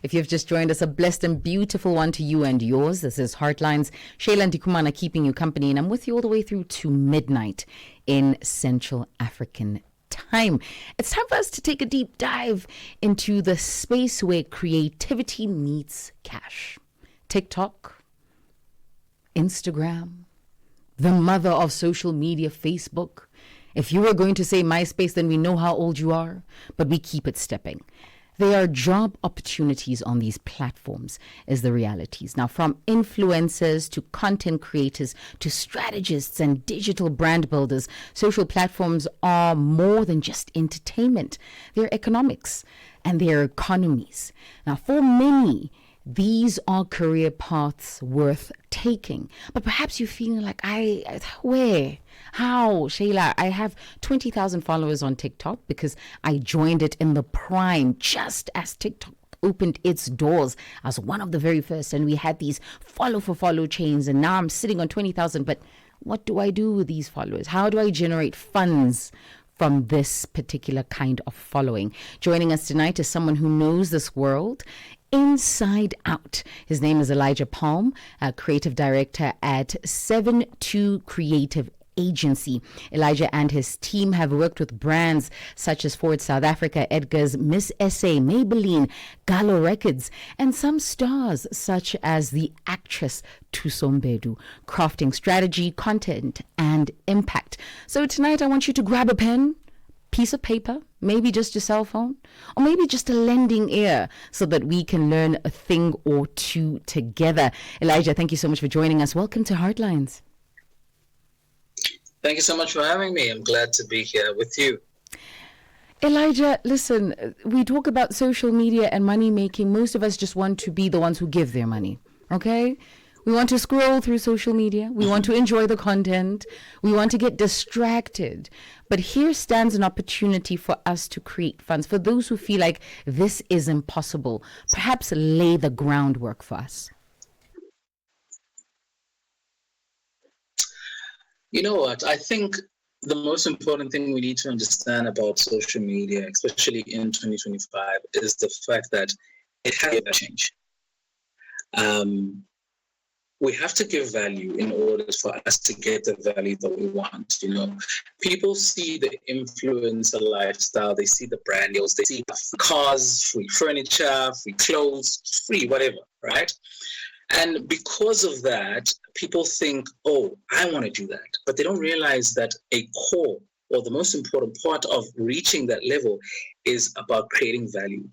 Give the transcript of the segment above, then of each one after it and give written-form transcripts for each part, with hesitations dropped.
If you've just joined us, a blessed and beautiful one to you and yours. This is Heartlines. Shayla and Ndikumana keeping you company, and I'm with you all the way through to midnight in Central African time. It's time for us to take a deep dive into the space where creativity meets cash. TikTok, Instagram, the mother of social media, Facebook. If you were going to say MySpace, then we know how old you are, but we keep it stepping. There are job opportunities on these platforms is the realities. Now, from influencers to content creators to strategists and digital brand builders, social platforms are more than just entertainment. They're economics and they're economies. Now, for many, these are career paths worth taking. But perhaps you're feeling like, where? How? Shayla, I have 20,000 followers on TikTok because I joined it in the prime just as TikTok opened its doors as one of the very first. And we had these follow for follow chains. And now I'm sitting on 20,000. But what do I do with these followers? How do I generate funds from this particular kind of following? Joining us tonight is someone who knows this world inside out. His name is Elijah Palm, a creative director at 72 Creative Agency. Elijah and his team have worked with brands such as Ford South Africa, Edgar's, Miss SA, Maybelline, Gallo Records, and some stars such as the actress Thuso Mbedu, crafting strategy, content, and impact. So tonight I want you to grab a pen, piece of paper, maybe just your cell phone, or maybe just a lending ear so that we can learn a thing or two together. Elijah, thank you so much for joining us. Welcome to Heartlines. Thank you so much for having me. I'm glad to be here with you. Elijah, listen, we talk about social media and money making. Most of us just want to be the ones who give their money, okay? We want to scroll through social media. We want to enjoy the content. We want to get distracted. But here stands an opportunity for us to create funds. For those who feel like this is impossible, perhaps lay the groundwork for us. You know what? I think the most important thing we need to understand about social media, especially in 2025, is the fact that it has to change. We have to give value in order for us to get the value that we want. You know, people see the influencer lifestyle, they see the brand deals, they see cars, free furniture, free clothes, free whatever, right? And because of that, people think, oh, I want to do that. But they don't realize that a core or the most important part of reaching that level is about creating value.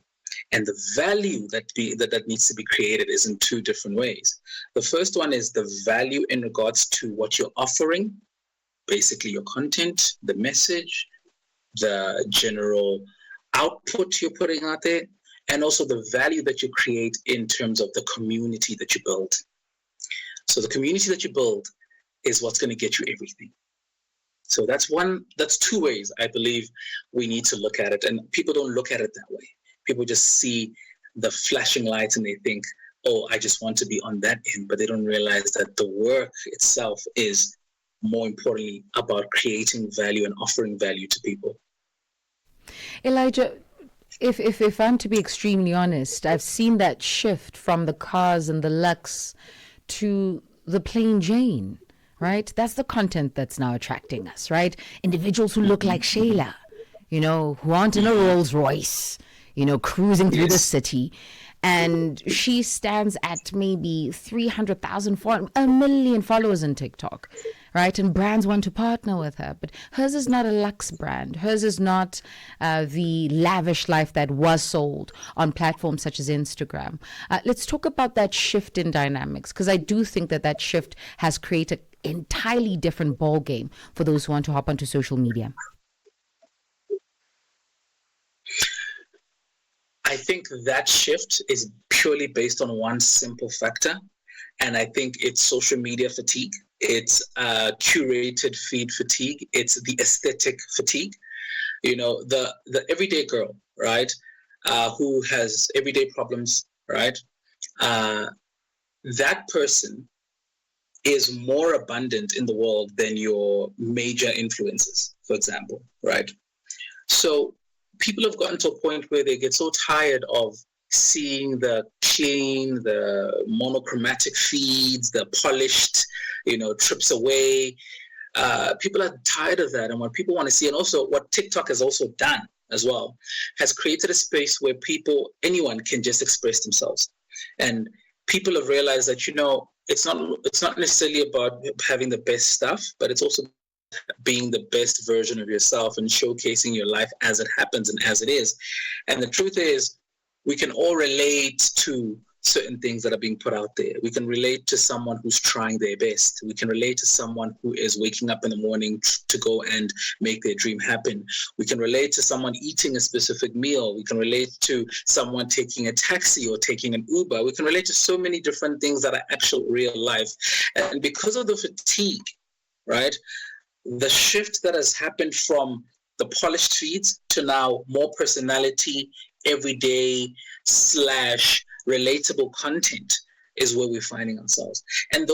And the value that needs to be created is in two different ways. The first one is the value in regards to what you're offering, basically your content, the message, the general output you're putting out there, and also the value that you create in terms of the community that you build. So the community that you build is what's going to get you everything. So that's two ways I believe we need to look at it. And people don't look at it that way. People just see the flashing lights and they think, oh, I just want to be on that end. But they don't realize that the work itself is more importantly about creating value and offering value to people. Elijah, if I'm to be extremely honest, I've seen that shift from the cars and the Lux to the plain Jane, right? That's the content that's now attracting us, right? Individuals who look like Shayla, you know, who aren't in a Rolls Royce, you know, cruising through the city. And she stands at maybe 300,000, 1 million followers on TikTok, right? And brands want to partner with her. But hers is not a luxe brand. Hers is not the lavish life that was sold on platforms such as Instagram. Let's talk about that shift in dynamics, because I do think that shift has created an entirely different ball game for those who want to hop onto social media. I think that shift is purely based on one simple factor, and I think it's social media fatigue. It's curated feed fatigue. It's the aesthetic fatigue. You know, the everyday girl, right, who has everyday problems, right? That person is more abundant in the world than your major influencers, for example, right? So people have gotten to a point where they get so tired of seeing the clean, the monochromatic feeds, the polished, trips away. People are tired of that. And what people want to see, and also what TikTok has also done as well, has created a space where anyone can just express themselves. And people have realized that, it's not necessarily about having the best stuff, but it's also being the best version of yourself and showcasing your life as it happens and as it is. And the truth is, we can all relate to certain things that are being put out there. We can relate to someone who's trying their best. We can relate to someone who is waking up in the morning to go and make their dream happen. We can relate to someone eating a specific meal. We can relate to someone taking a taxi or taking an Uber. We can relate to so many different things that are actual real life. And because of the fatigue, right, the shift that has happened from the polished feeds to now more personality, everyday / relatable content is where we're finding ourselves. And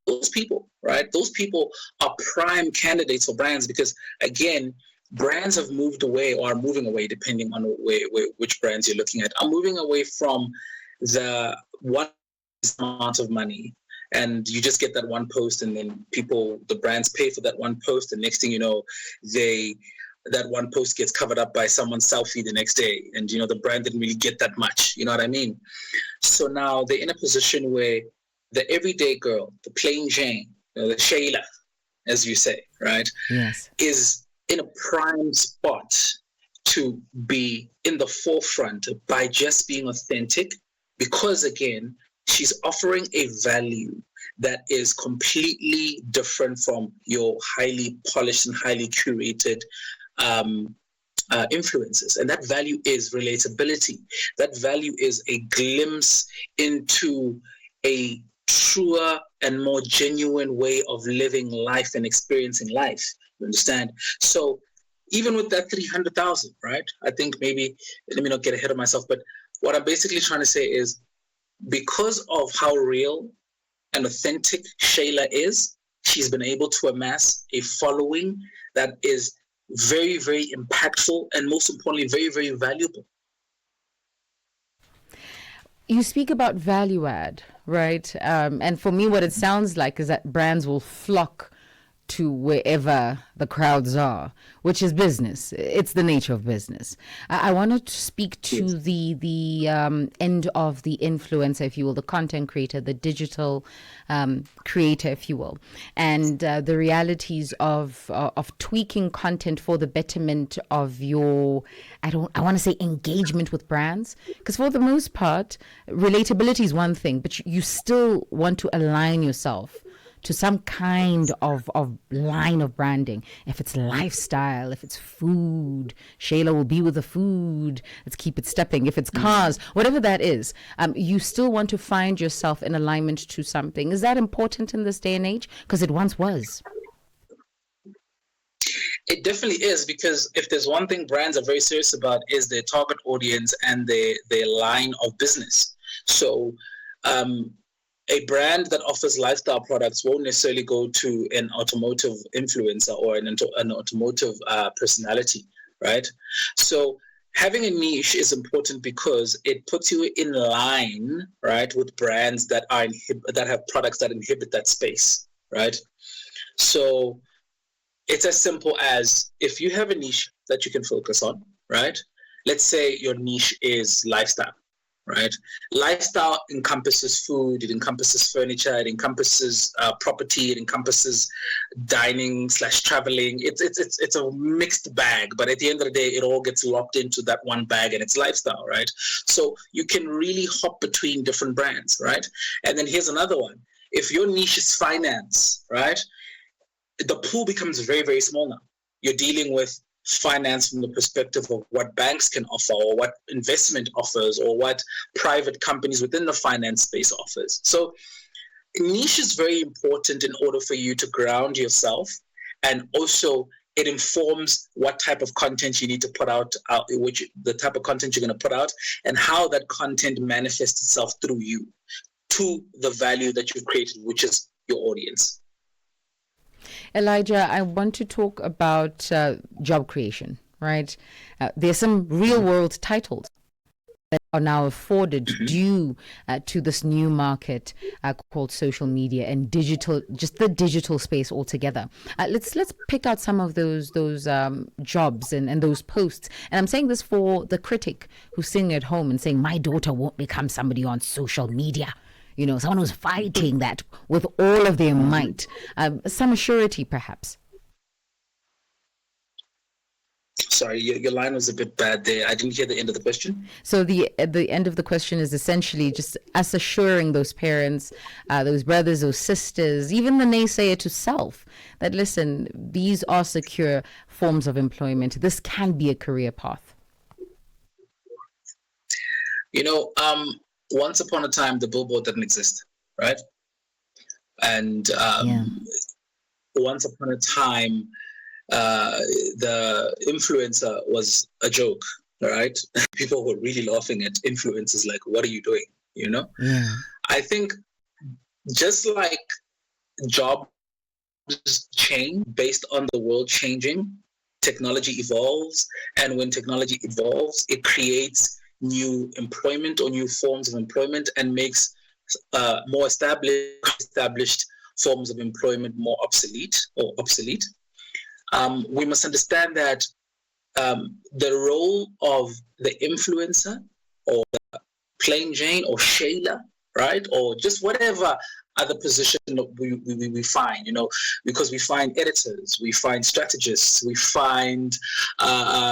those people, right? Those people are prime candidates for brands because, again, brands have moved away or are moving away, depending on which brands you're looking at, are moving away from the one amount of money. And you just get that one post, and then the brands pay for that one post, and next thing you know, that one post gets covered up by someone's selfie the next day, and the brand didn't really get that much. You know what I mean? So now they're in a position where the everyday girl, the plain Jane, the Shayla, as you say, right? Yes. Is in a prime spot to be in the forefront by just being authentic, because again, she's offering a value that is completely different from your highly polished and highly curated influences. And that value is relatability. That value is a glimpse into a truer and more genuine way of living life and experiencing life. You understand? So even with that 300,000, right? I think maybe, let me not get ahead of myself, but what I'm basically trying to say is, because of how real and authentic Shayla is, she's been able to amass a following that is very, very impactful and most importantly, very, very valuable. You speak about value add, right? And for me, what it sounds like is that brands will flock to wherever the crowds are, which is business. It's the nature of business. I wanted to speak to the end of the influencer, if you will, the content creator, the digital creator, if you will, and the realities of tweaking content for the betterment of your, I want to say engagement with brands, because for the most part, relatability is one thing, but you still want to align yourself to some kind of line of branding. If it's lifestyle, if it's food, Shayla will be with the food. Let's keep it stepping. If it's cars, whatever that is, you still want to find yourself in alignment to something. Is that important in this day and age? Because it once was. It definitely is, because if there's one thing brands are very serious about is their target audience and their line of business. So, a brand that offers lifestyle products won't necessarily go to an automotive influencer or an automotive personality, right? So having a niche is important because it puts you in line, right, with brands that have products that inhibit that space, right? So it's as simple as, if you have a niche that you can focus on, right? Let's say your niche is lifestyle. Right? Lifestyle encompasses food, it encompasses furniture, it encompasses property, it encompasses dining / traveling. It's a mixed bag, but at the end of the day, it all gets locked into that one bag, and it's lifestyle, right? So you can really hop between different brands, right? And then here's another one. If your niche is finance, right, the pool becomes very, very small now. You're dealing with finance from the perspective of what banks can offer, or what investment offers, or what private companies within the finance space offers. So niche is very important in order for you to ground yourself, and also it informs what type of content you need to put out, the type of content you're going to put out, and how that content manifests itself through you to the value that you've created, which is your audience. Elijah, I want to talk about job creation, right? There's some real world titles that are now afforded due to this new market called social media and digital, just the digital space altogether. Let's pick out some of those jobs and those posts. And I'm saying this for the critic who's sitting at home and saying, my daughter won't become somebody on social media. You know, someone who's fighting that with all of their might. Some surety, perhaps. Sorry, your line was a bit bad there. I didn't hear the end of the question. So the end of the question is essentially just us assuring those parents, those brothers, those sisters, even the naysayer to self, that listen, these are secure forms of employment. This can be a career path. You know, once upon a time, the billboard didn't exist, right? And once upon a time, the influencer was a joke, right? People were really laughing at influencers like, what are you doing? You know? Yeah. I think just like jobs change based on the world changing, technology evolves. And when technology evolves, it creates new employment or new forms of employment and makes more established forms of employment more obsolete. We must understand that the role of the influencer or the plain Jane or Shayla, right, or just whatever other position we find, you know, because we find editors, we find strategists, we find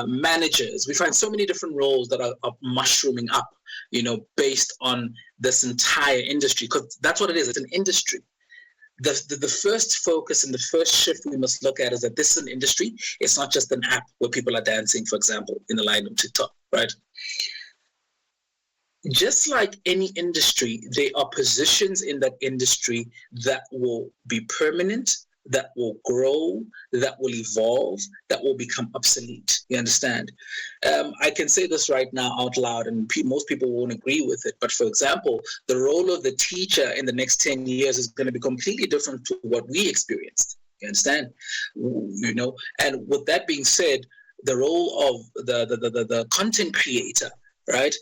managers, we find so many different roles that are mushrooming up, you know, based on this entire industry, because that's what it is. It's an industry. The first focus and the first shift we must look at is that this is an industry. It's not just an app where people are dancing, for example, in the line of TikTok, right? Just like any industry, there are positions in that industry that will be permanent, that will grow, that will evolve, that will become obsolete. You understand? I can say this right now out loud, and most people won't agree with it. But for example, the role of the teacher in the next 10 years is going to be completely different to what we experienced. You understand? You know, and with that being said, the role of the content creator, right,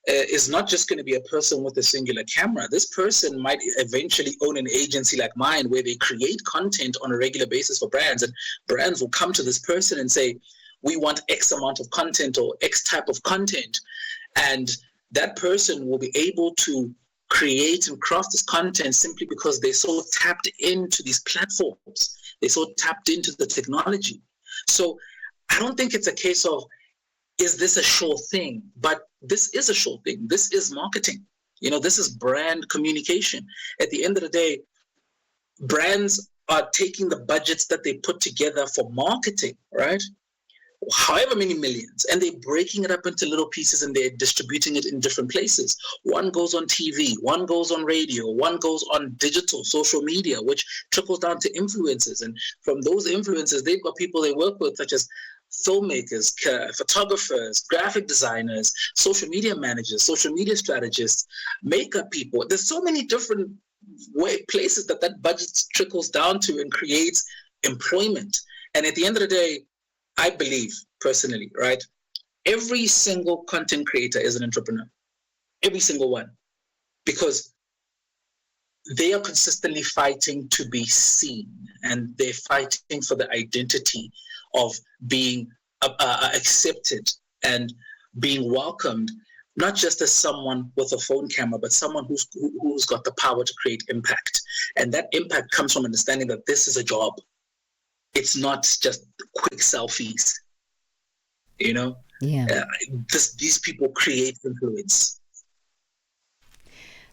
is not just going to be a person with a singular camera. This person might eventually own an agency like mine where they create content on a regular basis for brands, and brands will come to this person and say, we want X amount of content or X type of content. And that person will be able to create and craft this content simply because they're so tapped into these platforms. They're so tapped into the technology. So I don't think it's a case of, is this a sure thing? But this is a sure thing. This is marketing. You know, this is brand communication. At the end of the day, brands are taking the budgets that they put together for marketing, right? However many millions, and they're breaking it up into little pieces and they're distributing it in different places. One goes on TV, one goes on radio, one goes on digital, social media, which trickles down to influencers. And from those influencers, they've got people they work with, such as filmmakers, photographers, graphic designers, social media managers, social media strategists, makeup people. There's so many different places that budget trickles down to and creates employment. And at the end of the day, I believe personally, right, every single content creator is an entrepreneur, every single one, because they are consistently fighting to be seen, and they're fighting for the identity of being accepted and being welcomed, not just as someone with a phone camera, but someone who's got the power to create impact. And that impact comes from understanding that this is a job. It's not just quick selfies, you know? Yeah. These people create influence.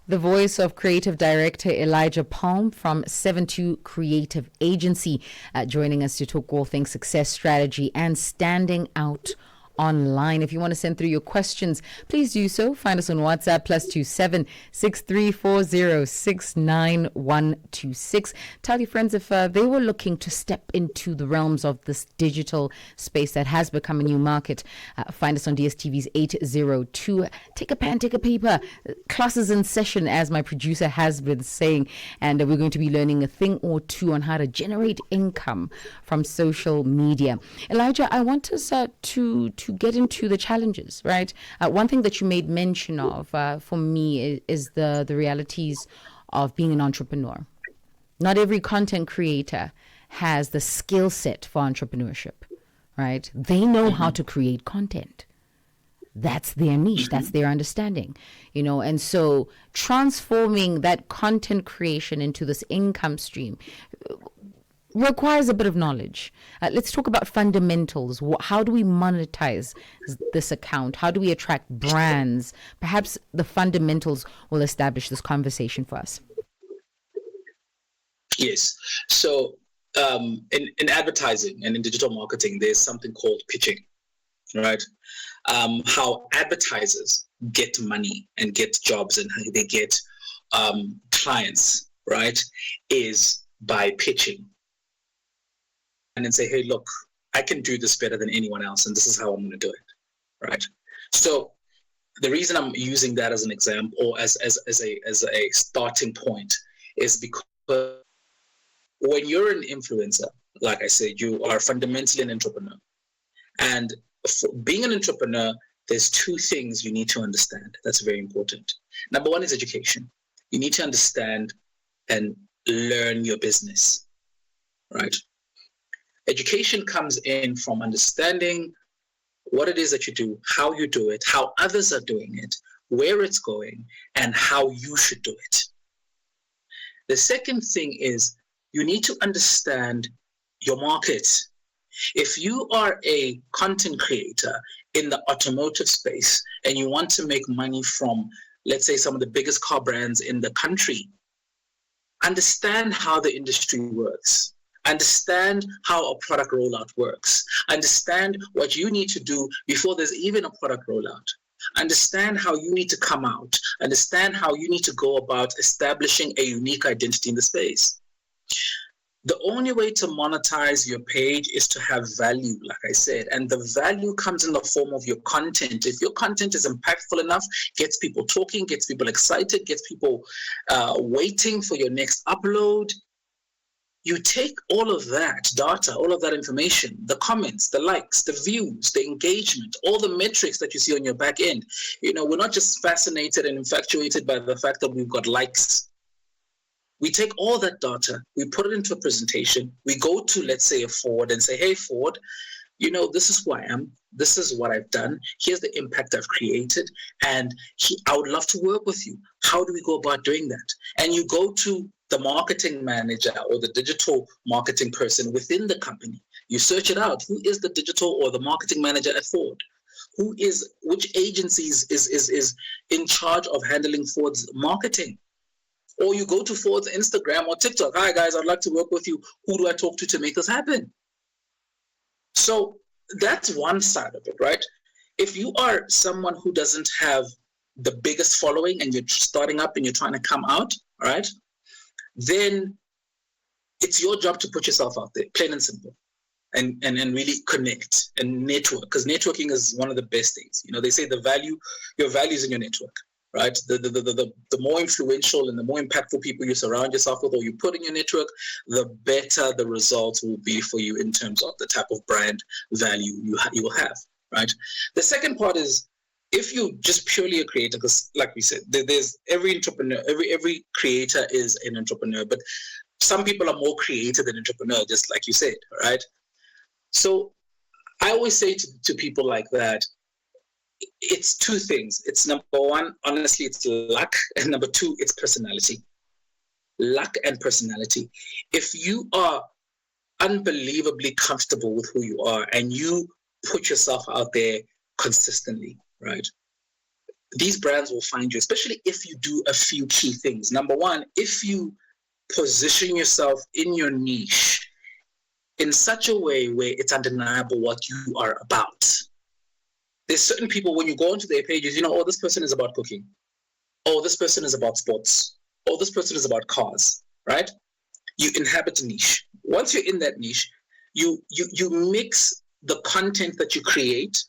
The voice of creative director Elijah Palm from 72 Creative Agency, joining us to talk all things success strategy and standing out online. If you want to send through your questions, please do so. Find us on WhatsApp +27 6340 69126. Tell your friends if they were looking to step into the realms of this digital space that has become a new market. Find us on DSTV's 802. Take a pen, take a paper. Classes in session, as my producer has been saying, and we're going to be learning a thing or two on how to generate income from social media. Elijah, I want us to to get into the challenges, right? One thing that you made mention of for me is the realities of being an entrepreneur. Not every content creator has the skill set for entrepreneurship, right? They know how to create content. That's their niche. That's their understanding, and so transforming that content creation into this income stream requires a bit of knowledge. Let's talk about fundamentals. How do we monetize this account? How do we attract brands? Perhaps the fundamentals will establish this conversation for us. Yes. So in advertising and in digital marketing, there's something called pitching, right? How advertisers get money and get jobs and how they get clients, right, is by pitching. And then say, hey, look, I can do this better than anyone else, and this is how I'm going to do it, right? So the reason I'm using that as an example or as a starting point is because when you're an influencer, like I said, you are fundamentally an entrepreneur. And for being an entrepreneur, there's two things you need to understand. That's very important. Number one is education. You need to understand and learn your business, right? Education comes in from understanding what it is that you do, how you do it, how others are doing it, where it's going, and how you should do it. The second thing is you need to understand your market. If you are a content creator in the automotive space and you want to make money from, let's say, some of the biggest car brands in the country, understand how the industry works. Understand how a product rollout works. Understand what you need to do before there's even a product rollout. Understand how you need to come out. Understand how you need to go about establishing a unique identity in the space. The only way to monetize your page is to have value, like I said, and the value comes in the form of your content. If your content is impactful enough, gets people talking, gets people excited, gets people waiting for your next upload, you take all of that data, all of that information, the comments, the likes, the views, the engagement, all the metrics that you see on your back end. We're not just fascinated and infatuated by the fact that we've got likes. We take all that data, we put it into a presentation, we go to, let's say, a Ford and say, hey, Ford, this is who I am, this is what I've done, here's the impact I've created, and I would love to work with you. How do we go about doing that? And you go to the marketing manager or the digital marketing person within the company. You search it out. Who is the digital or the marketing manager at Ford? Which agencies is in charge of handling Ford's marketing? Or you go to Ford's Instagram or TikTok. Hi, guys, I'd like to work with you. Who do I talk to make this happen? So that's one side of it, right? If you are someone who doesn't have the biggest following and you're starting up and you're trying to come out, right? Then it's your job to put yourself out there, plain and simple, and really connect and network, because networking is one of the best things. They say your value is in your network, right? The more influential and the more impactful people you surround yourself with or you put in your network, the better the results will be for you in terms of the type of brand value you will have, right? The second part is, if you just purely a creator, because like we said, there's every entrepreneur, every creator is an entrepreneur, but some people are more creative than entrepreneur, just like you said, right? So I always say to people like that, it's two things. It's number one, honestly, it's luck, and number two, it's personality. Luck and personality. If you are unbelievably comfortable with who you are and you put yourself out there consistently, right? These brands will find you, especially if you do a few key things. Number one, if you position yourself in your niche in such a way where it's undeniable what you are about. There's certain people, when you go onto their pages, this person is about cooking. Oh, this person is about sports. Oh, this person is about cars, right? You inhabit a niche. Once you're in that niche, you mix the content that you create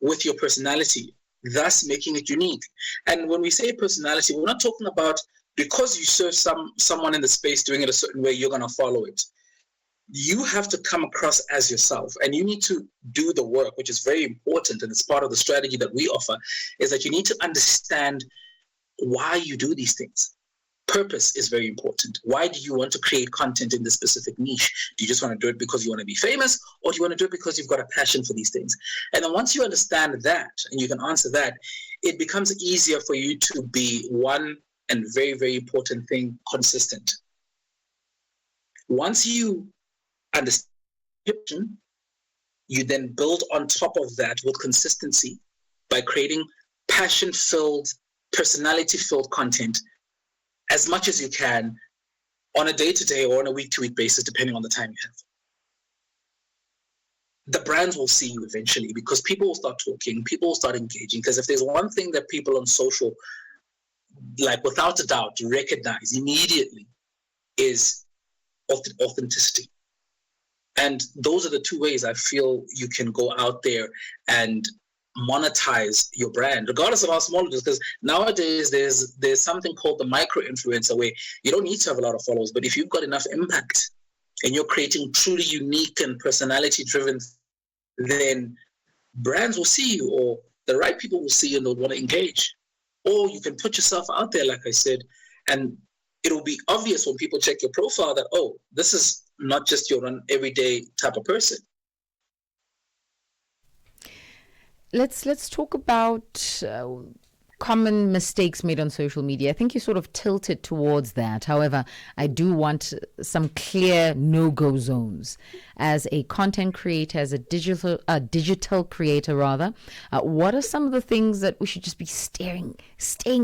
with your personality, thus making it unique. And when we say personality, we're not talking about because you serve someone in the space doing it a certain way, you're going to follow it. you have to come across as yourself, and you need to do the work, which is very important, and it's part of the strategy that we offer, is that you need to understand why you do these things. Purpose is very important. Why do you want to create content in this specific niche? Do you just want to do it because you want to be famous, or do you want to do it because you've got a passion for these things? And then once you understand that, and you can answer that, it becomes easier for you to be one and very, very important thing, consistent. Once you understand, you then build on top of that with consistency by creating passion-filled, personality-filled content as much as you can on a day-to-day or on a week-to-week basis, depending on the time you have. The brands will see you eventually, because people will start talking, people will start engaging. Because if there's one thing that people on social, like without a doubt, recognize immediately, is authenticity. And those are the two ways I feel you can go out there and monetize your brand, regardless of how small it is. Because nowadays there's something called the micro influencer, where you don't need to have a lot of followers, but if you've got enough impact and you're creating truly unique and personality driven, then brands will see you, or the right people will see you and they'll want to engage. Or you can put yourself out there, like I said, and it'll be obvious when people check your profile that, oh, this is not just your everyday type of person. Let's talk about common mistakes made on social media. I think you sort of tilted towards that. However, I do want some clear no-go zones. As a content creator, as a digital creator rather, what are some of the things that we should just be staying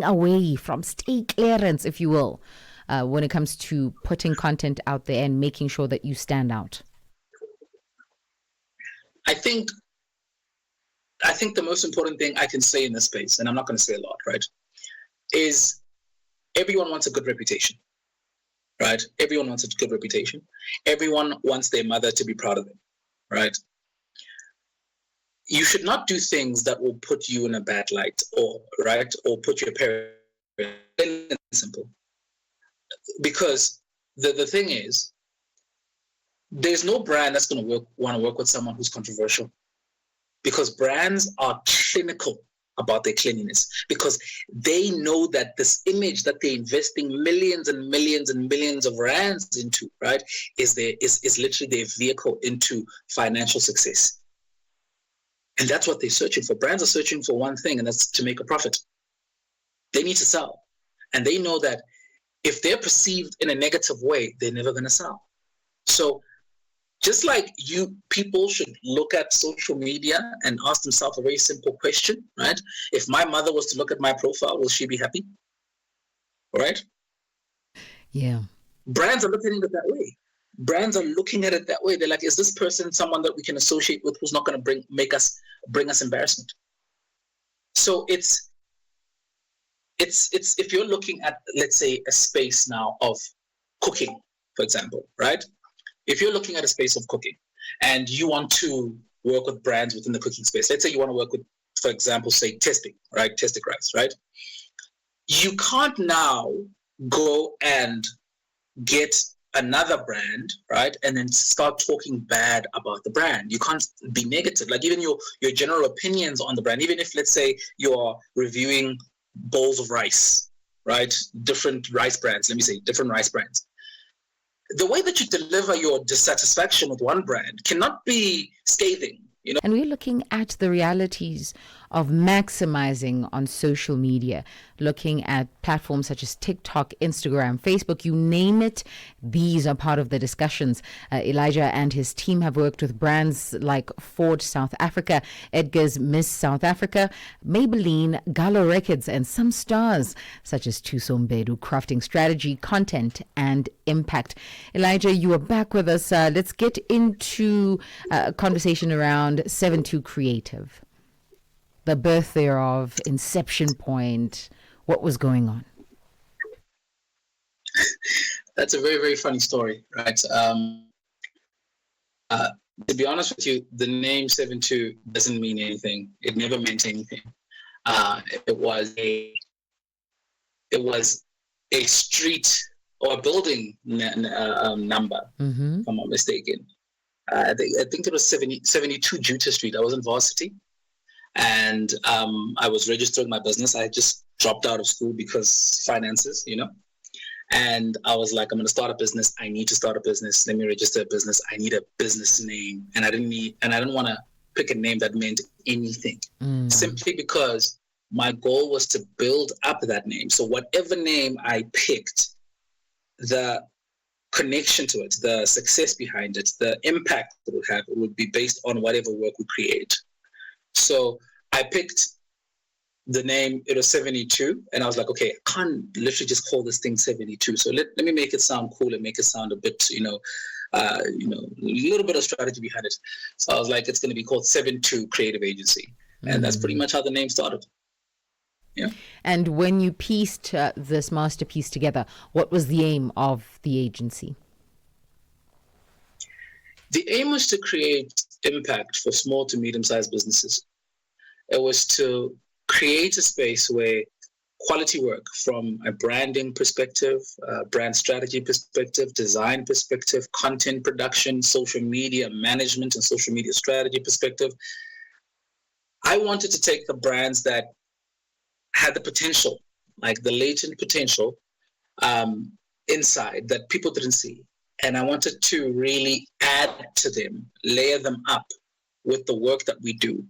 away from, stay clearance, if you will, when it comes to putting content out there and making sure that you stand out? I think the most important thing I can say in this space, and I'm not going to say a lot, right, is everyone wants a good reputation, right? Everyone wants a good reputation. Everyone wants their mother to be proud of them, right? You should not do things that will put you in a bad light, or put your parents in. Simple. Because the thing is, there's no brand that's going to want to work with someone who's controversial. Because brands are clinical about their cleanliness, because they know that this image that they're investing millions and millions and millions of rands into, right, is literally their vehicle into financial success. And that's what they're searching for. Brands are searching for one thing, and that's to make a profit. They need to sell. And they know that if they're perceived in a negative way, they're never going to sell. So just like people should look at social media and ask themselves a very simple question, right? If my mother was to look at my profile, will she be happy? Right? Yeah. Brands are looking at it that way. Brands are looking at it that way. They're like, is this person someone that we can associate with who's not going to bring us embarrassment? So it's if you're looking at, let's say, a space now of cooking, for example, right? If you're looking at a space of cooking and you want to work with brands within the cooking space, let's say you want to work with, for example, say Testic, right? Testic rice, right? You can't now go and get another brand, right? And then start talking bad about the brand. You can't be negative. Like even your general opinions on the brand, even if, let's say, you're reviewing bowls of rice, right? Different rice brands, different rice brands. The way that you deliver your dissatisfaction with one brand cannot be scathing, you know. And we're looking at the realities of maximizing on social media, looking at platforms such as TikTok, Instagram, Facebook, you name it. These are part of the discussions. Elijah and his team have worked with brands like Ford South Africa, Edgar's Miss South Africa, Maybelline, Gala Records, and some stars such as Thuso Mbedu, crafting strategy, content, and impact. Elijah, you are back with us. Let's get into a conversation around 72 Creative. The birth thereof, inception point, what was going on? That's a very, very funny story, right? To be honest with you, the name 72 doesn't mean anything. It never meant anything. It was a street or a building number, if I'm not mistaken. I think it was 72 Jutta Street. I was in varsity, and I was registering my business. I just dropped out of school because finances, And I was like, I'm going to start a business. I need to start a business. Let me register a business. I need a business name, and I didn't want to pick a name that meant anything, simply because my goal was to build up that name. So whatever name I picked, the connection to it, the success behind it, the impact it would have, it would be based on whatever work we create. So I picked the name, it was 72, and I was like, okay, I can't literally just call this thing 72. So let me make it sound cool and make it sound a bit, a little bit of strategy behind it. So I was like, it's going to be called 72 Creative Agency. And that's pretty much how the name started. Yeah. And when you pieced this masterpiece together, what was the aim of the agency? The aim was to create impact for small to medium-sized businesses. It was to create a space where quality work from a branding perspective, brand strategy perspective, design perspective, content production, social media management and social media strategy perspective. I wanted to take the brands that had the potential, like the latent potential inside that people didn't see. And I wanted to really add to them, layer them up with the work that we do.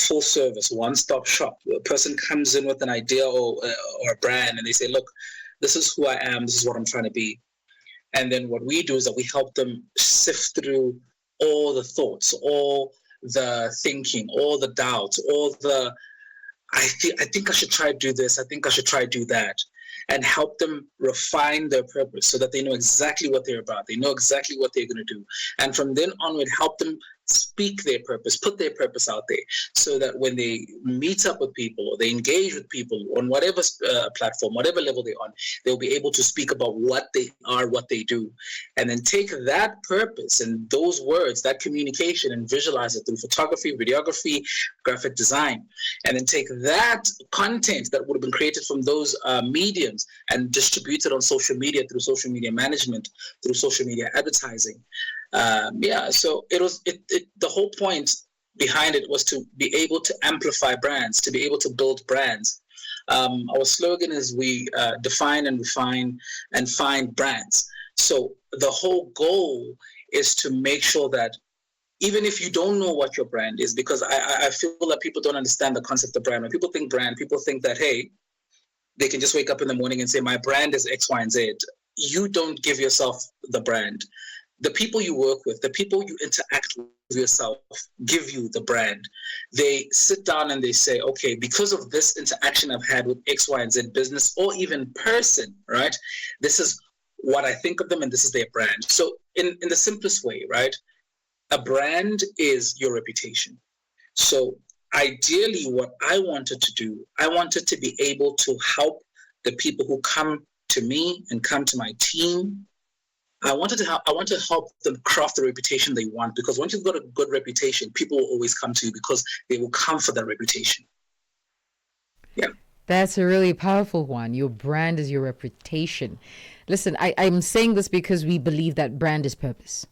Full service, one-stop shop. A person comes in with an idea or a brand, and they say, look, this is who I am, this is what I'm trying to be. And then what we do is that we help them sift through all the thoughts, all the thinking, all the doubts, all the, I think I should try to do this, I think I should try to do that, and help them refine their purpose so that they know exactly what they're about. They know exactly what they're going to do. And from then onward, help them speak their purpose, put their purpose out there, so that when they meet up with people or they engage with people on whatever platform, whatever level they're on, they'll be able to speak about what they are, what they do, and then take that purpose and those words, that communication, and visualize it through photography, videography, graphic design, and then take that content that would have been created from those mediums and distribute it on social media through social media management, through social media advertising. So the whole point behind it was to be able to amplify brands, to be able to build brands. Our slogan is we define and refine and find brands. So the whole goal is to make sure that even if you don't know what your brand is, because I feel that people don't understand the concept of brand. When people think brand, people think that, hey, they can just wake up in the morning and say, my brand is X, Y, and Z. You don't give yourself the brand. The people you work with, the people you interact with yourself, give you the brand. They sit down and they say, okay, because of this interaction I've had with X, Y, and Z business or even person, right? This is what I think of them and this is their brand. So in the simplest way, right? A brand is your reputation. So ideally what I wanted to do, I wanted to be able to help the people who come to me and come to my team. I wanted to help them craft the reputation they want, because once you've got a good reputation, people will always come to you because they will come for that reputation. Yeah. That's a really powerful one. Your brand is your reputation. Listen, I'm saying this because we believe that brand is purpose,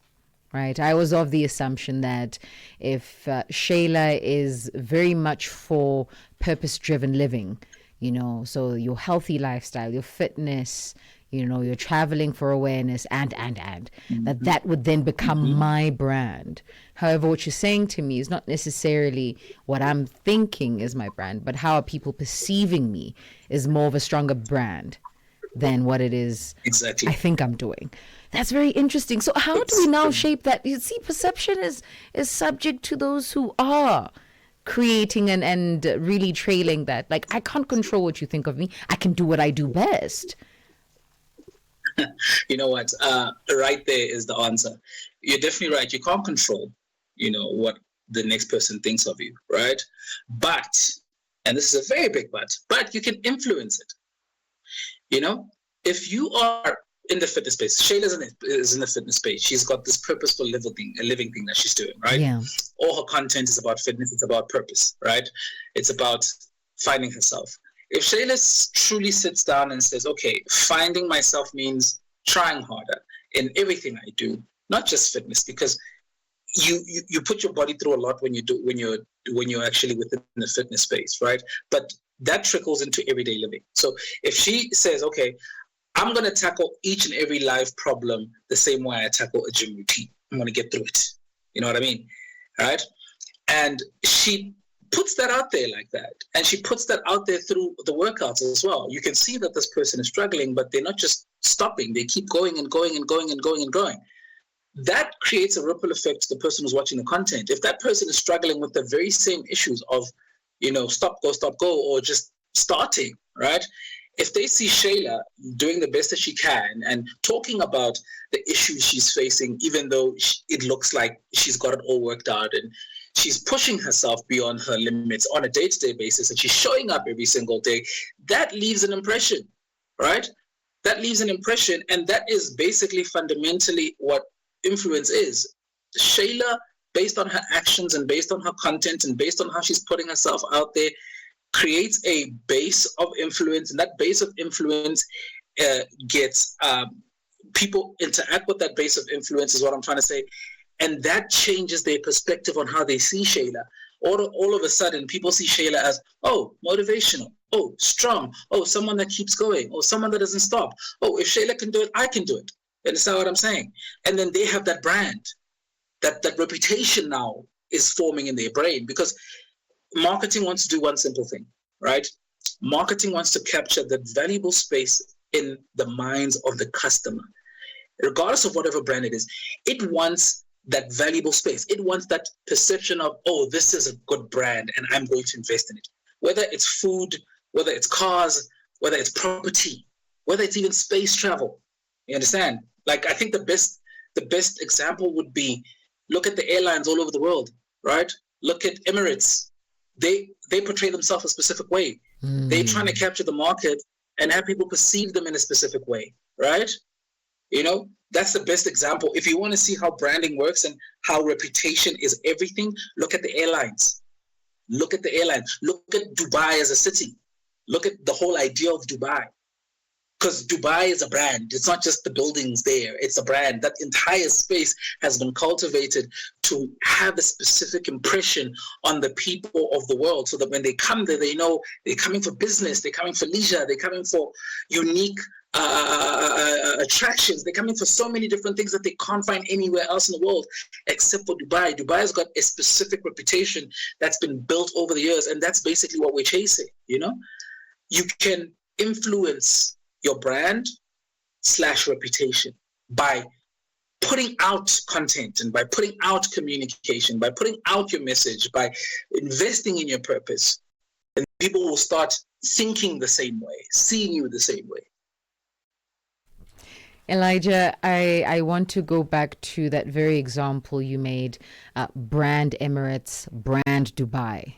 right? I was of the assumption that if Shayla is very much for purpose-driven living, so your healthy lifestyle, your fitness, you're traveling for awareness and that would then become my brand. However, what you're saying to me is not necessarily what I'm thinking is my brand, but how are people perceiving me is more of a stronger brand than what it is exactly I think I'm doing. That's very interesting. So how do we now shape that? You see, perception is subject to those who are creating and really trailing that. Like, I can't control what you think of me. I can do what I do best. You know what? Right there is the answer. You're definitely right. You can't control, what the next person thinks of you, right? But, and this is a very big but you can influence it. If you are in the fitness space, Shayla is in the fitness space. She's got this purposeful living thing that she's doing, right? Yeah. All her content is about fitness. It's about purpose, right? It's about finding herself. If Shayla truly sits down and says, okay, finding myself means trying harder in everything I do, not just fitness, because you put your body through a lot when you're actually within the fitness space, right? But that trickles into everyday living. So if she says, okay, I'm going to tackle each and every life problem the same way I tackle a gym routine. I'm going to get through it. You know what I mean? All right. And she puts that out there like that. And she puts that out there through the workouts as well. You can see that this person is struggling, but they're not just stopping. They keep going and going and going and going and going. That creates a ripple effect to the person who's watching the content. If that person is struggling with the very same issues of, stop, go, or just starting, right? If they see Shayla doing the best that she can and talking about the issues she's facing, even though it looks like she's got it all worked out and she's pushing herself beyond her limits on a day-to-day basis and she's showing up every single day, that leaves an impression, right? That leaves an impression, and that is basically fundamentally what influence is. Shayla, based on her actions and based on her content and based on how she's putting herself out there, creates a base of influence, and that base of influence gets people interact with that base of influence is what I'm trying to say, and that changes their perspective on how they see Shayla. All of a sudden, people see Shayla as, oh, motivational, oh, strong, oh, someone that keeps going, or someone that doesn't stop. Oh, if Shayla can do it, I can do it. Understand what I'm saying? And then they have that brand, that reputation now is forming in their brain, because marketing wants to do one simple thing, right? Marketing wants to capture that valuable space in the minds of the customer. Regardless of whatever brand it is, it wants that valuable space. It wants that perception of, oh, this is a good brand and I'm going to invest in it. Whether it's food, whether it's cars, whether it's property, whether it's even space travel. You understand? Like, I think the best example would be, look at the airlines all over the world, right? Look at Emirates. They portray themselves a specific way. They're trying to capture the market and have people perceive them in a specific way, right? That's the best example. If you want to see how branding works and how reputation is everything, look at the airlines. Look at the airlines. Look at Dubai as a city. Look at the whole idea of Dubai. Because Dubai is a brand. It's not just the buildings there. It's a brand. That entire space has been cultivated to have a specific impression on the people of the world, so that when they come there, they know they're coming for business, they're coming for leisure, they're coming for unique attractions. They're coming for so many different things that they can't find anywhere else in the world except for Dubai. Dubai has got a specific reputation that's been built over the years, and that's basically what we're chasing. You can influence your brand / reputation by putting out content and by putting out communication, by putting out your message, by investing in your purpose. And people will start thinking the same way, seeing you the same way. Elijah, I want to go back to that very example you made, brand Emirates, brand Dubai,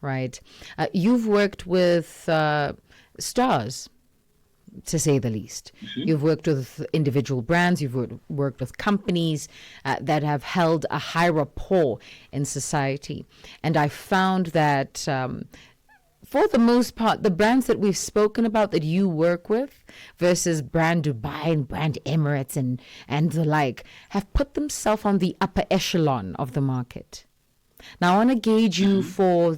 right? You've worked with stars, to say the least. Mm-hmm. You've worked with individual brands, you've worked with companies that have held a high rapport in society. And I found that for the most part, the brands that we've spoken about that you work with versus brand Dubai and brand Emirates and the like have put themselves on the upper echelon of the market. Now, I want to gauge you for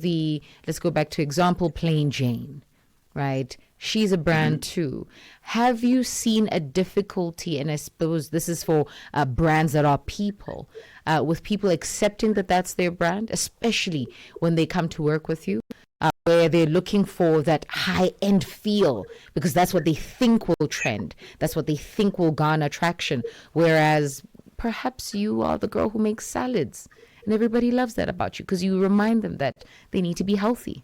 let's go back to example, Plain Jane, right? She's a brand too. Have you seen a difficulty, and I suppose this is for brands that are people, with people accepting that that's their brand, especially when they come to work with you, where they're looking for that high-end feel because that's what they think will trend. That's what they think will garner traction. Whereas perhaps you are the girl who makes salads and everybody loves that about you because you remind them that they need to be healthy.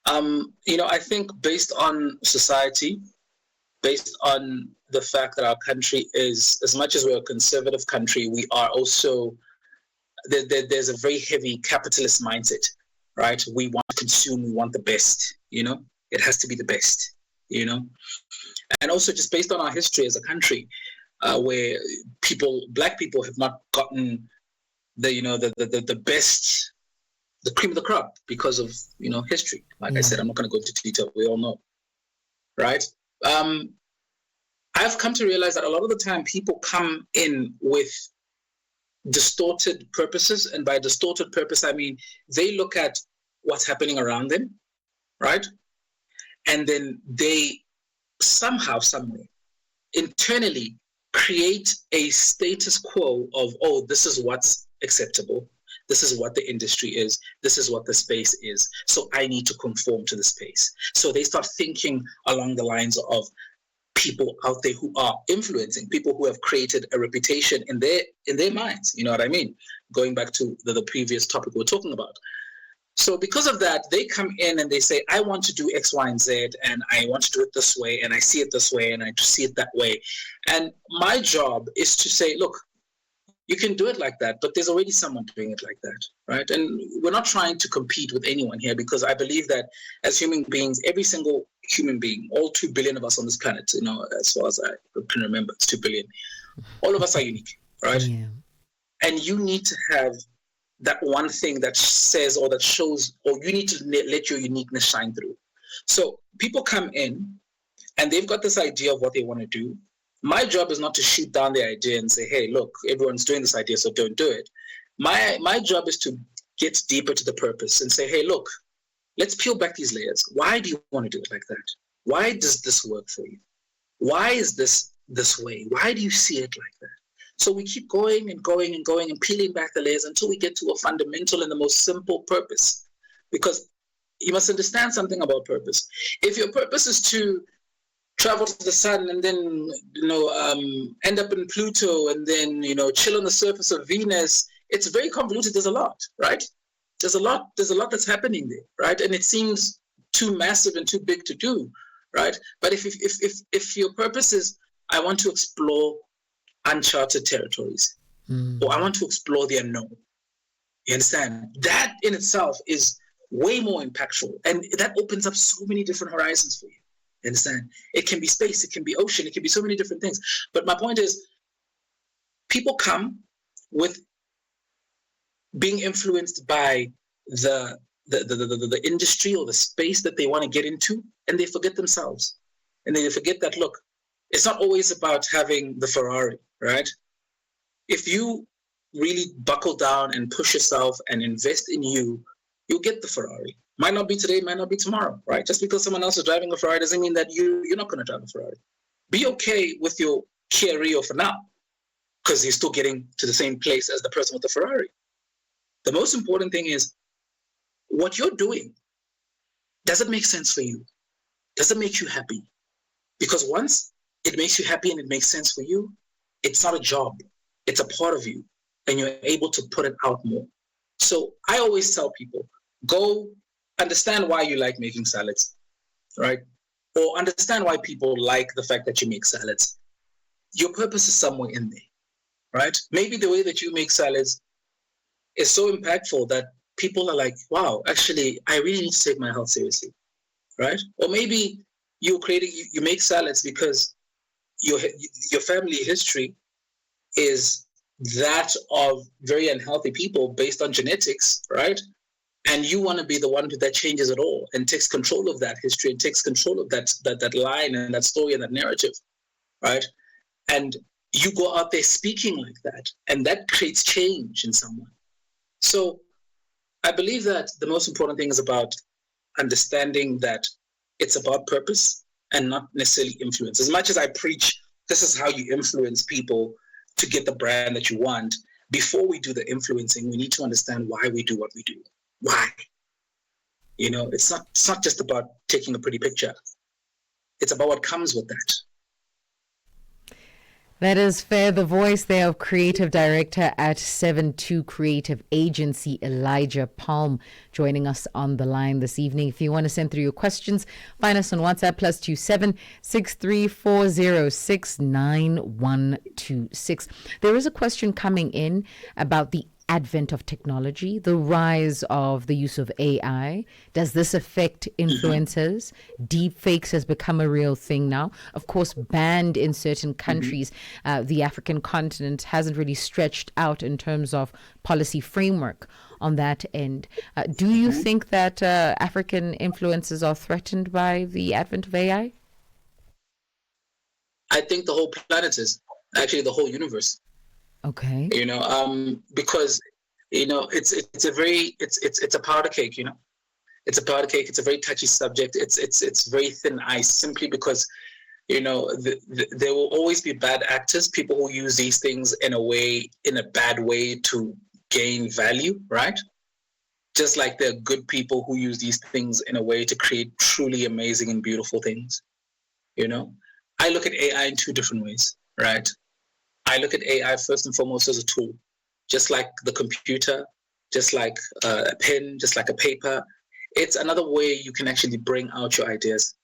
I think based on society, based on the fact that our country is, as much as we're a conservative country, we are also, there's a very heavy capitalist mindset, right? We want to consume, we want the best, it has to be the best, and also just based on our history as a country, where black people have not gotten the best the cream of the crop because of, history. Like I said, I'm not going to go into detail. We all know, right? I've come to realize that a lot of the time people come in with distorted purposes. And by distorted purpose, I mean, they look at what's happening around them, right? And then they somehow, someway, internally create a status quo of, oh, this is what's acceptable. This is what the industry is. This is what the space is. So I need to conform to the space. So they start thinking along the lines of people out there who are influencing, people who have created a reputation in their minds. You know what I mean? Going back to the previous topic we were talking about. So because of that, they come in and they say, I want to do X, Y, and Z, and I want to do it this way, and I see it this way, and I see it that way. And my job is to say, look, you can do it like that, but there's already someone doing it like that, right? And we're not trying to compete with anyone here, because I believe that as human beings, every single human being, all 2 billion of us on this planet, as far as I can remember, it's 2 billion. All of us are unique, right? Yeah. And you need to have that one thing that says or that shows, or you need to let your uniqueness shine through. So people come in and they've got this idea of what they want to do. My job is not to shoot down the idea and say, hey, look, everyone's doing this idea, so don't do it. My job is to get deeper to the purpose and say, hey, look, let's peel back these layers. Why do you want to do it like that? Why does this work for you? Why is this way? Why do you see it like that? So we keep going and going and going and peeling back the layers until we get to a fundamental and the most simple purpose. Because you must understand something about purpose. If your purpose is to travel to the sun and then, end up in Pluto and then, chill on the surface of Venus, it's very convoluted. There's a lot, right? There's a lot that's happening there, right? And it seems too massive and too big to do, right? But if your purpose is, I want to explore uncharted territories, or I want to explore the unknown, you understand? That in itself is way more impactful, and that opens up so many different horizons for you. You understand? It can be space, it can be ocean, it can be so many different things. But my point is, people come with being influenced by the industry or the space that they want to get into, and they forget themselves. And they forget that, look, it's not always about having the Ferrari, right? If you really buckle down and push yourself and invest in you, you'll get the Ferrari. Might not be today, might not be tomorrow, right? Just because someone else is driving a Ferrari doesn't mean that you're not going to drive a Ferrari. Be okay with your Kia Rio for now, because you're still getting to the same place as the person with the Ferrari. The most important thing is what you're doing. Does it make sense for you? Does it make you happy? Because once it makes you happy and it makes sense for you, it's not a job. It's a part of you, and you're able to put it out more. So I always tell people, go understand why you like making salads, right? Or understand why people like the fact that you make salads. Your purpose is somewhere in there, right? Maybe the way that you make salads is so impactful that people are like, wow, actually, I really need to take my health seriously, right? Or maybe you make salads because your family history is that of very unhealthy people based on genetics, right? And you want to be the one that changes it all and takes control of that history and takes control of that line and that story and that narrative, right? And you go out there speaking like that, and that creates change in someone. So I believe that the most important thing is about understanding that it's about purpose and not necessarily influence. As much as I preach, this is how you influence people to get the brand that you want. Before we do the influencing, we need to understand why we do what we do. Why? It's not just about taking a pretty picture. It's about what comes with that. That is fair. The voice there of creative director at 72 Creative Agency, Elijah Palm, joining us on the line this evening. If you want to send through your questions, find us on WhatsApp +27 6340 9126. There is a question coming in about the advent of technology, the rise of the use of AI. Does this affect influencers? Deep fakes has become a real thing now. Of course, banned in certain countries. The African continent hasn't really stretched out in terms of policy framework on that end. Do you think that African influences are threatened by the advent of AI? I think the whole planet is, actually the whole universe. Okay. Because it's a powder cake. It's a powder cake. It's a very touchy subject. It's very thin ice, simply because there will always be bad actors, people who use these things in a bad way to gain value, right? Just like there are good people who use these things in a way to create truly amazing and beautiful things. I look at AI in two different ways, right? I look at AI first and foremost as a tool, just like the computer, just like a pen, just like a paper. It's another way you can actually bring out your ideas.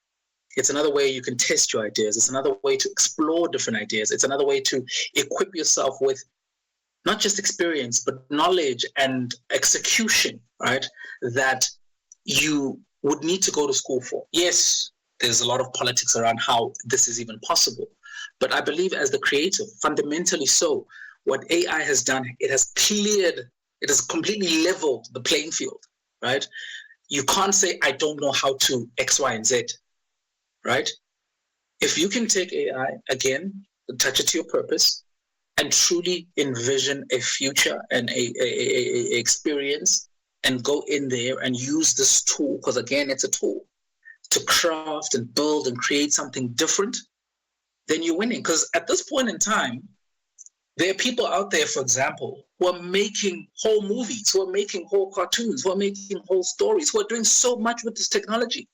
It's another way you can test your ideas. It's another way to explore different ideas. It's another way to equip yourself with not just experience, but knowledge and execution, right? That you would need to go to school for. Yes, there's a lot of politics around how this is even possible. But I believe as the creative, fundamentally so, what AI has done, it has completely leveled the playing field, right? You can't say, I don't know how to X, Y, and Z, right? If you can take AI, again, attach it to your purpose, and truly envision a future and a experience, and go in there and use this tool, because again, it's a tool, to craft and build and create something different, then you're winning. Because at this point in time, there are people out there, for example, who are making whole movies, who are making whole cartoons, who are making whole stories, who are doing so much with this technology,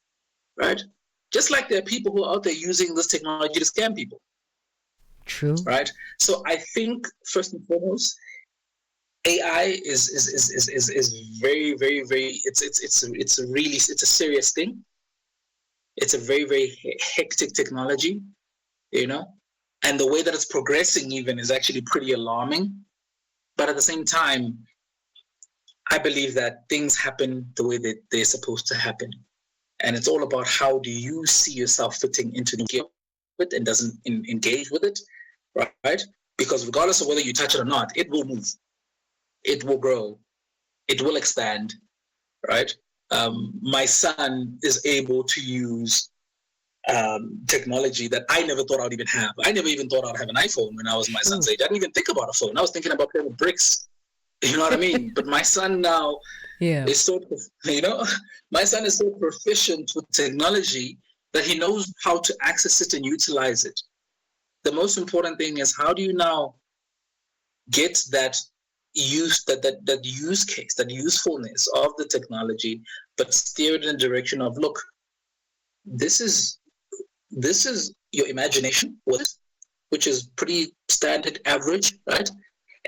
right? Just like there are people who are out there using this technology to scam people. True. Right? So I think, first and foremost, AI is very, very, very, it's a serious thing. It's a very, very hectic technology, and the way that it's progressing even is actually pretty alarming. But at the same time, I believe that things happen the way that they're supposed to happen. And it's all about how do you see yourself fitting into it and doesn't engage with it, right? Because regardless of whether you touch it or not, it will move. It will grow. It will expand, right? My son is able to use technology that I never thought I'd even have. I never even thought I'd have an iPhone when I was my son's age. I didn't even think about a phone. I was thinking about playing with bricks. You know what I mean? But my son now is so, my son is so proficient with technology that he knows how to access it and utilize it. The most important thing is, how do you now get that use case, that usefulness of the technology, but steer it in the direction of, look, this is your imagination, which is pretty standard average, right?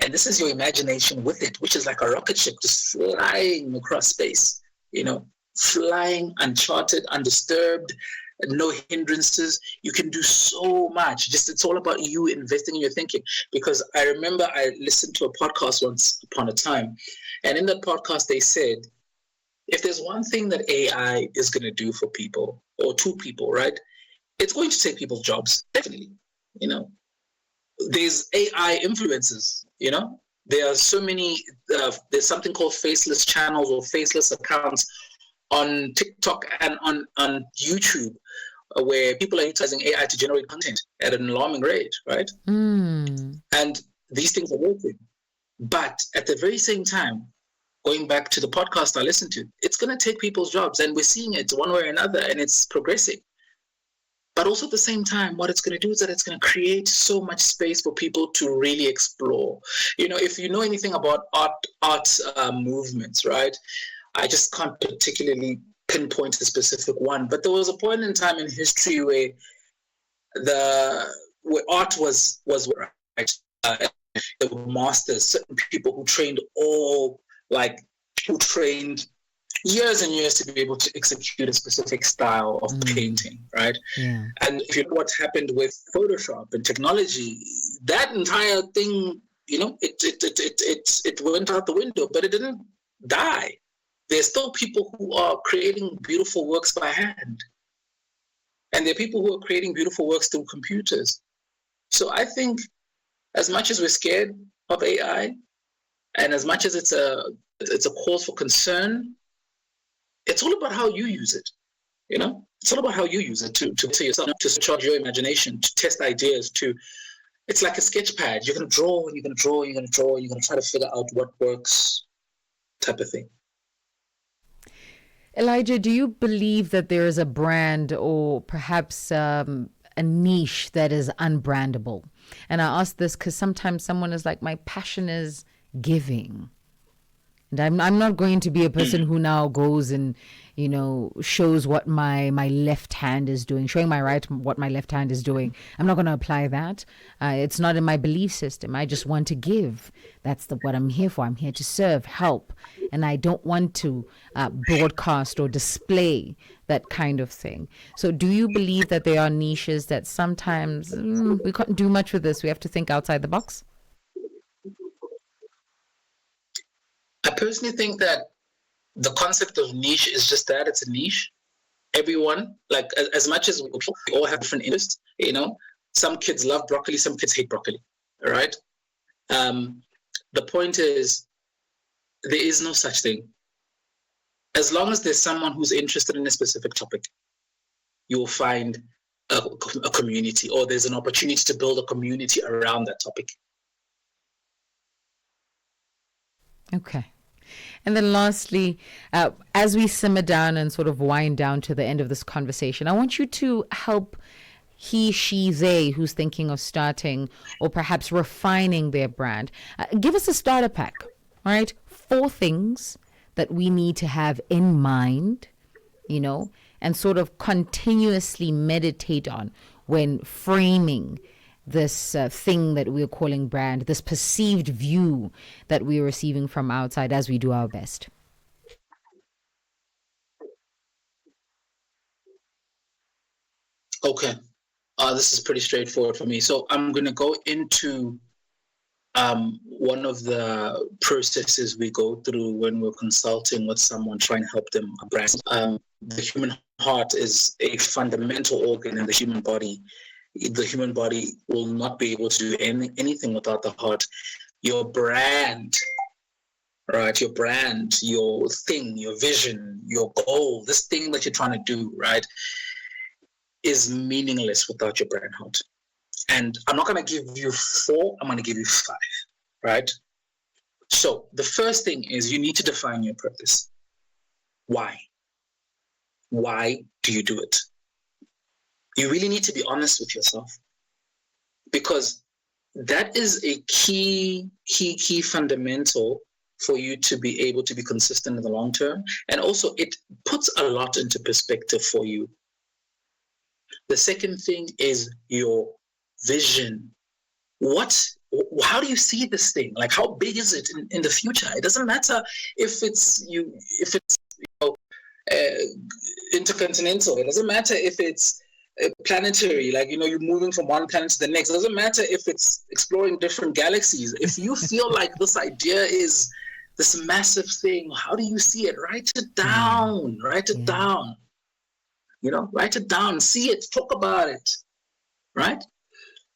And this is your imagination with it, which is like a rocket ship just flying across space, flying uncharted, undisturbed, no hindrances. You can do so much. It's all about you investing in your thinking. Because I remember I listened to a podcast once upon a time, and in that podcast they said, if there's one thing that AI is going to do for people, or to people, right, it's going to take people's jobs, definitely. There's AI influencers, there are so many, there's something called faceless channels or faceless accounts on TikTok and on YouTube, where people are utilizing AI to generate content at an alarming rate, right? And these things are working. But at the very same time, going back to the podcast I listened to, it's going to take people's jobs, and we're seeing it one way or another, and it's progressing. But also at the same time, what it's going to do is that it's going to create so much space for people to really explore. If you know anything about art movements, right? I just can't particularly pinpoint a specific one, but there was a point in time in history where art was right. There were masters, certain people who trained years and years to be able to execute a specific style of painting, right? Yeah. And if you know what happened with Photoshop and technology, that entire thing, it went out the window, but it didn't die. There's still people who are creating beautiful works by hand. And there are people who are creating beautiful works through computers. So I think as much as we're scared of AI, and as much as it's a it's a cause for concern. It's all about how you use it. It's all about how you use it to yourself, to charge your imagination, to test ideas. It's like a sketch pad. You're gonna draw, and you're gonna draw, and you're gonna draw, and you're gonna try to figure out what works, type of thing. Elijah, do you believe that there is a brand or perhaps a niche that is unbrandable? And I ask this because sometimes someone is like, my passion is giving. And I'm not going to be a person who now goes and, shows what my left hand is doing, showing my right what my left hand is doing. I'm not going to apply that. It's not in my belief system. I just want to give. That's what I'm here for. I'm here to serve, help. And I don't want to broadcast or display that kind of thing. So do you believe that there are niches that sometimes we can't do much with this? We have to think outside the box? I personally think that the concept of niche is just that, it's a niche. Everyone, like as much as we all have different interests, some kids love broccoli, some kids hate broccoli, all right? The point is, there is no such thing. As long as there's someone who's interested in a specific topic, you will find a community, or there's an opportunity to build a community around that topic. Okay. And then lastly, as we simmer down and sort of wind down to the end of this conversation, I want you to help he, she, they who's thinking of starting or perhaps refining their brand. Give us a starter pack, all right? 4 things that we need to have in mind, and sort of continuously meditate on when framing this thing that we're calling brand, this perceived view that we're receiving from outside as we do our best. Okay. This is pretty straightforward for me. So I'm going to go into one of the processes we go through when we're consulting with someone trying to help them brand. The human heart is a fundamental organ in the human body. The human body will not be able to do anything without the heart. Your brand, right? Your brand, your thing, your vision, your goal, this thing that you're trying to do, right, is meaningless without your brand heart. And I'm not going to give you 4, I'm going to give you 5, right? So the first thing is you need to define your purpose. Why? Why do you do it? You really need to be honest with yourself, because that is a key fundamental for you to be able to be consistent in the long term. And also it puts a lot into perspective for you. The second thing is your vision. How do you see this thing? Like, how big is it in the future? It doesn't matter if it's intercontinental. It doesn't matter if it's planetary, like, you're moving from one planet to the next. It doesn't matter if it's exploring different galaxies. If you feel like this idea is this massive thing, how do you see it? Write it down. Write it down. Write it down. See it. Talk about it. Right?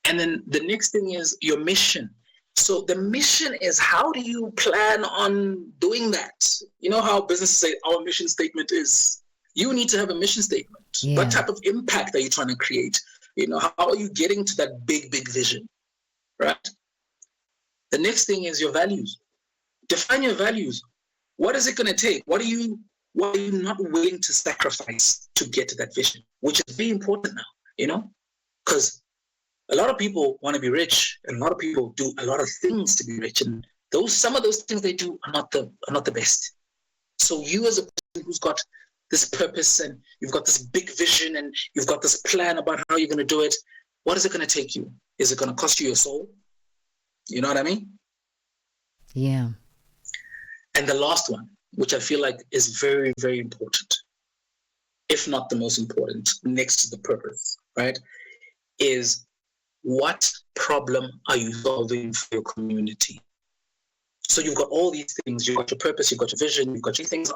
And then the next thing is your mission. So the mission is, how do you plan on doing that? You know how businesses say our mission statement is? You need to have a mission statement. Yeah. What type of impact are you trying to create? How are you getting to that big vision, right? The next thing is your values. Define your values. What is it going to take? What are you not willing to sacrifice to get to that vision? Which is very important now, because a lot of people want to be rich, and a lot of people do a lot of things to be rich, and some of those things they do are not the best. So you, as a person who's got this purpose and you've got this big vision and you've got this plan about how you're going to do it, what is it going to take you? Is it going to cost you your soul? You know what I mean? Yeah. And the last one, which I feel like is very, very important, if not the most important, next to the purpose, right, is what problem are you solving for your community? So you've got all these things. You've got your purpose, you've got your vision, you've got your things.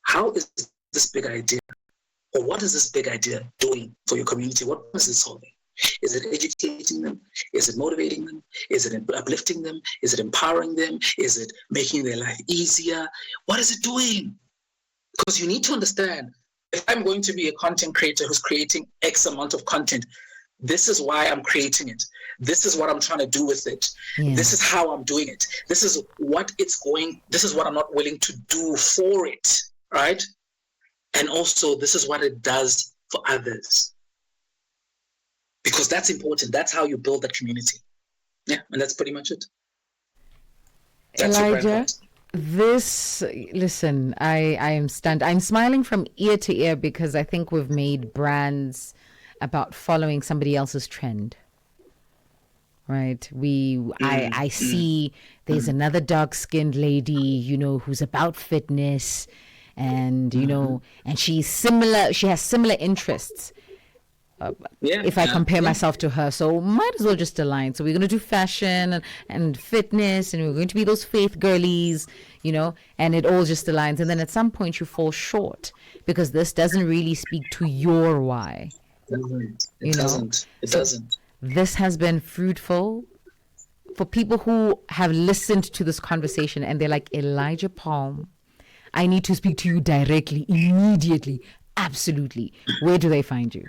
How is this big idea, or what is this big idea doing for your community? What is it solving? Is it educating them? Is it motivating them? Is it uplifting them? Is it empowering them? Is it making their life easier? What is it doing? Because you need to understand, if I'm going to be a content creator who's creating X amount of content, this is why I'm creating it. This is what I'm trying to do with it. Yeah. This is how I'm doing it. This is what I'm not willing to do for it, right? And also, this is what it does for others. Because that's important. That's how you build that community. Yeah, and that's pretty much it. That's Elijah, listen, I am stunned. I'm smiling from ear to ear because I think we've made brands about following somebody else's trend. Right? I see there's another dark-skinned lady, who's about fitness and, and she has similar interests. If I compare myself to her, so might as well just align. So we're going to do fashion and fitness, and we're going to be those faith girlies, and it all just aligns. And then at some point you fall short because this doesn't really speak to your why. It doesn't. This has been fruitful for people who have listened to this conversation and they're like, Elijah Palm, I need to speak to you directly, immediately. Absolutely. Where do they find you?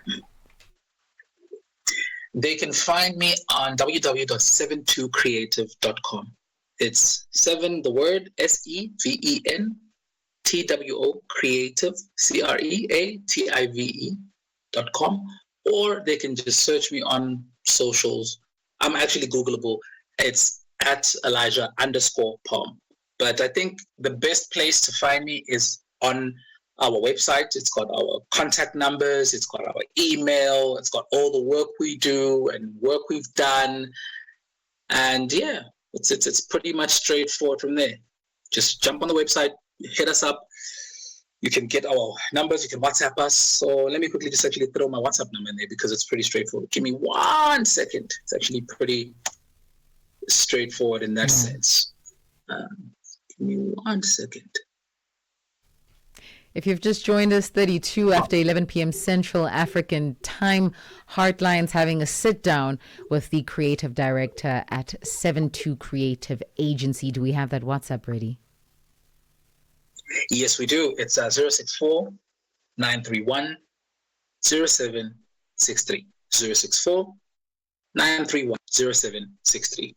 They can find me on www.72creative.com. It's 7, the word, SEVENTWO, creative, CREATIVE.com. Or they can just search me on socials. I'm actually Googleable. It's at Elijah_Palm. But I think the best place to find me is on our website. It's got our contact numbers, it's got our email, it's got all the work we do and work we've done. And yeah, it's pretty much straightforward from there. Just jump on the website, hit us up. You can get our numbers, you can WhatsApp us. So let me quickly just actually throw my WhatsApp number in there because it's pretty straightforward. Give me 1 second. It's actually pretty straightforward in that sense. Give me 1 second. If you've just joined us, 32 after 11 p.m. Central African Time, Heartlines having a sit down with the creative director at 72 Creative Agency. Do we have that WhatsApp ready? Yes, we do. It's 064 931 0763. 064 931 0763.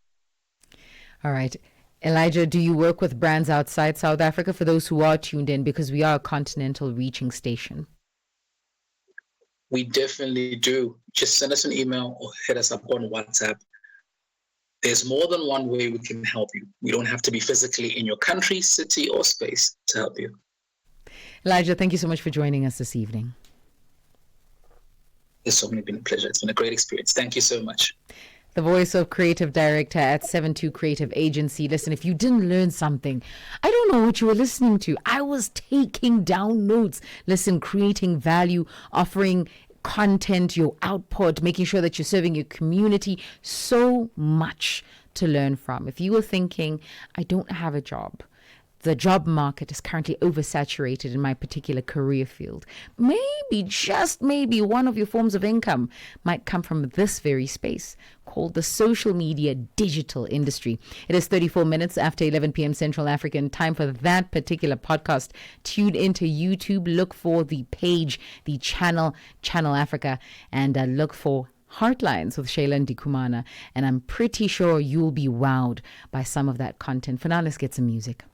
All right. Elijah, do you work with brands outside South Africa for those who are tuned in, because we are a continental reaching station? We definitely do. Just send us an email or hit us up on WhatsApp. There's more than one way we can help you. We don't have to be physically in your country, city, or space to help you. Elijah, thank you so much for joining us this evening. It's certainly been a pleasure. It's been a great experience. Thank you so much. The voice of creative director at 72 Creative Agency. Listen, if you didn't learn something, I don't know what you were listening to. I was taking down notes. Listen, creating value, offering content, your output, making sure that you're serving your community. So much to learn from. If you were thinking, I don't have a job, the job market is currently oversaturated in my particular career field, maybe, just maybe, one of your forms of income might come from this very space called the social media digital industry. It is 34 minutes after 11 p.m. Central African Time for that particular podcast. Tune into YouTube, look for the page, the channel Africa, and look for Heartlines with Shayla Ndikumana. And I'm pretty sure you'll be wowed by some of that content. For now, let's get some music.